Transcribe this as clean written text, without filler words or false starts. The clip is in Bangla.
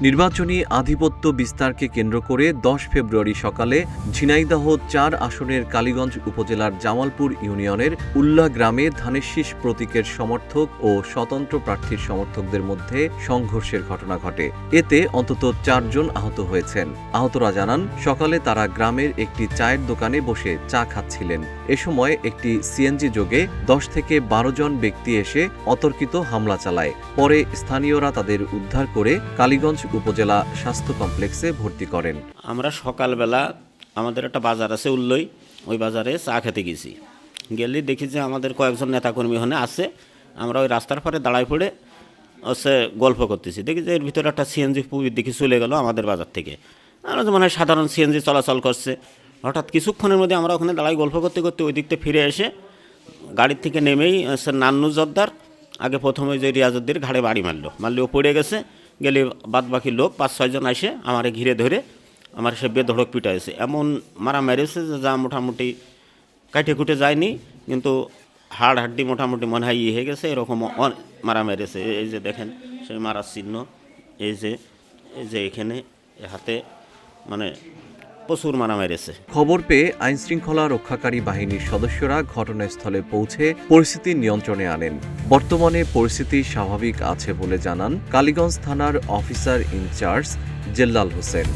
নির্বাচনী আধিপত্য বিস্তারকে কেন্দ্র করে ১০ ফেব্রুয়ারি সকালে ঝিনাইদহ ৪ আসনের কালীগঞ্জ উপজেলার জামালপুর ইউনিয়নের উল্লা গ্রামে ধানের শীষ প্রতীকের সমর্থক ও স্বতন্ত্র প্রার্থীর সমর্থকদের মধ্যে সংঘর্ষের ঘটনা ঘটে। এতে অন্তত ৪ জন আহত হয়েছেন। আহতরা জানান, সকালে তারা গ্রামের একটি চায়ের দোকানে বসে চা খাচ্ছিলেন। এ সময় একটি সিএনজি যোগে ১০ থেকে ১২ জন ব্যক্তি এসে অতর্কিত হামলা চালায়। পরে স্থানীয়রা তাদের উদ্ধার করে কালীগঞ্জ উপজেলা স্বাস্থ্য কমপ্লেক্সে ভর্তি করেন। আমরা সকালবেলা আমাদের একটা বাজার আছে উল্লই, ওই বাজারে চা খেতে গেছি। গেলে দেখি যে আমাদের কয়েকজন নেতাকর্মী ওখানে আছে। আমরা ওই রাস্তার পরে দাঁড়ায় পড়ে গল্প করতেছি। দেখি যে এর ভিতরে একটা সিএনজি দেখি চলে গেল আমাদের বাজার থেকে। আমরা তো মনে হয় সাধারণ সিএনজি চলাচল করছে। হঠাৎ কিছুক্ষণের মধ্যে আমরা ওখানে দাঁড়াই গল্প করতে করতে ওই দিকতে ফিরে এসে গাড়ির থেকে নেমেই নান্নু জর্দার আগে প্রথমে যে রিয়াজুদ্দির ঘাড়ে বাড়ি মারলে ও পড়ে গেছে। গেলে বাদ বাকি লোক ৫-৬ জন এসে আমারে ঘিরে ধরে আমার সে বেধড়ক পিটাইছে। এমন মারা মেরেছে যে যা মোটামুটি কাটে কুটে যায়নি, কিন্তু হাড় হাড্ডি মোটামুটি মনে হয় হয়ে গেছে। এরকম মারা মেরেছে। এই যে দেখেন সেই মারার চিহ্ন, এই যে এখানে হাতে মানে প্রচুর মারা মেরেছে। খবর পেয়ে আইনশৃঙ্খলা রক্ষাকারী বাহিনীর সদস্যরা ঘটনাস্থলে পৌঁছে পরিস্থিতি নিয়ন্ত্রণে আনেন। বর্তমানে পরিস্থিতি স্বাভাবিক আছে বলে জানান কালীগঞ্জ থানার অফিসার ইনচার্জ জেল্লাল হোসেন।